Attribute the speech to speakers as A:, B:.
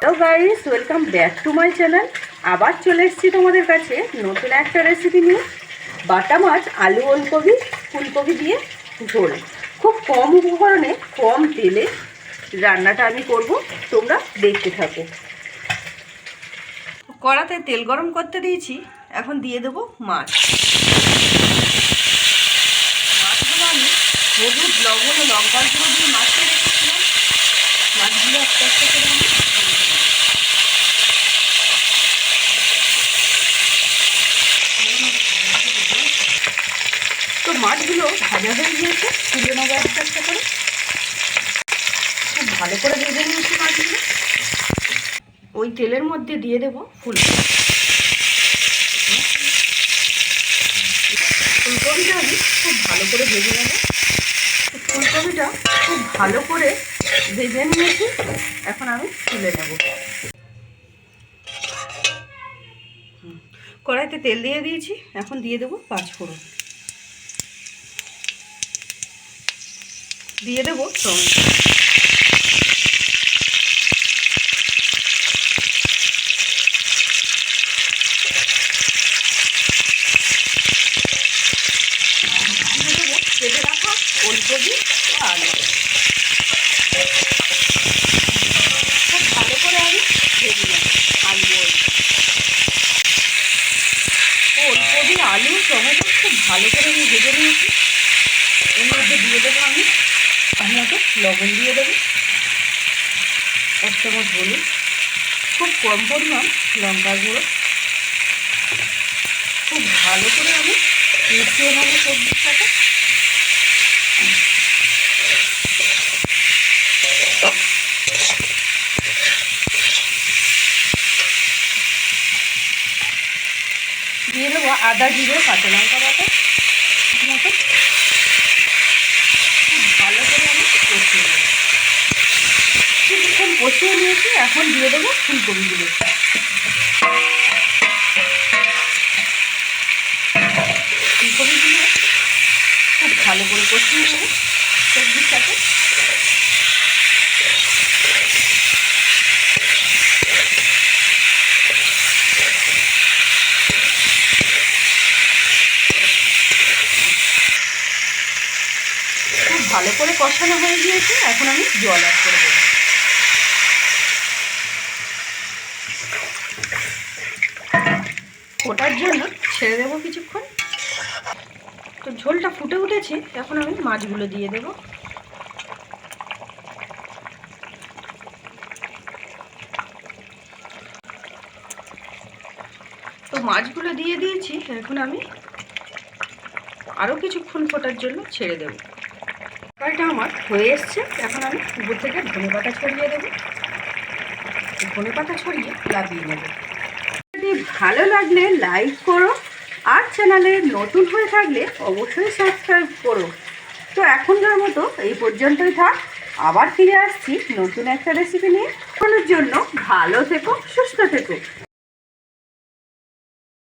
A: Hello guys, welcome back to my channel. আবার চলে এসেছি তোমাদের কাছে নতুন একটা রেসিপি নিয়ে। বাটা মাছ, আলু, ওলকপি, ফুলকপি দিয়ে ঝোল। খুব কম উপকরণে কম তেলে রান্নাটা আমি করব, তোমরা দেখতে থাকো। কড়াতে তেল গরম করতে দিয়েছি, এখন দিয়ে দেবো মাছ। মাছগুলো আমি হলুদ, লবণ ও লঙ্কার গুঁড়ো দিয়ে মাছটা রেখেছিলাম। মাছগুলো একটা একটা করে আমি তো মাছগুলো ভাজা হয়ে গিয়েছে, তুলে নেবো একটা একটা করে। খুব ভালো করে ভেজে নিয়েছি মাছগুলো। ওই তেলের মধ্যে দিয়ে দেবো ফুলকপি। ফুলকপিটা আমি খুব ভালো করে ভেজে নেব। ফুলকপিটা খুব ভালো করে ভেজে নিয়েছি, এখন আমি তুলে নেব। কড়াইতে তেল দিয়ে দিয়েছি, এখন দিয়ে দেবো পাঁচফোড়ন, দিয়ে দেবো টমেটো, দিয়ে দেবো কেটে রাখা ওলকপি ও আলু। খুব ভালো করে আমি ভেজে নেব আলু, ওলকপি, আলু, টমেটো খুব ভালো করে আমি ভেজে নিয়েছি। এর মধ্যে দিয়ে দেবো আমি মতো লবণ, দিয়ে দেবো 1 চামচ হলুদ, খুব কম পরিমাণ লঙ্কার গুঁড়ো। খুব ভালো করে আমি মিশিয়ে নেবো সবজির সাথে। দিয়ে দেবো আদা, জিরে, কাঁচা লঙ্কা বাটা মতো। খুব ভালো করে আমি কষিয়ে নেব। কিছুক্ষণ কষিয়ে নিয়েছি, এখন দিয়ে দেবো ফুলকপিগুলো। ফুলকপিগুলো খুব ভালো করে কষিয়ে নেব সবজির সাথে। খুব ভালো করে কষানো হয়ে গিয়েছে, এখন আমি জল অ্যাড করে দেবো। ফোটার জন্য ছেড়ে দেবো কিছুক্ষণ। তো ঝোলটা ফুটে উঠেছে, এখন আমি মাছগুলো দিয়ে দেব। তো মাছগুলো দিয়ে দিয়েছি, এখন আমি আরও কিছুক্ষণ ফোটার জন্য ছেড়ে দেব। তরকারিটা আমার হয়ে এসছে, এখন আমি উপর থেকে ধনেপাতা ছড়িয়ে দেবো। ধনেপাতা ছড়িয়ে লাভিয়ে নেব। যদি ভালো লাগলে লাইক করো, আর চ্যানেলে নতুন হয়ে থাকলে অবশ্যই সাবস্ক্রাইব করো। তো এখনকার মতো এই পর্যন্তই থাক, আবার ফিরে আসছি নতুন একটা রেসিপি নিয়ে। তখনের জন্য ভালো থেকো, সুস্থ থেকো।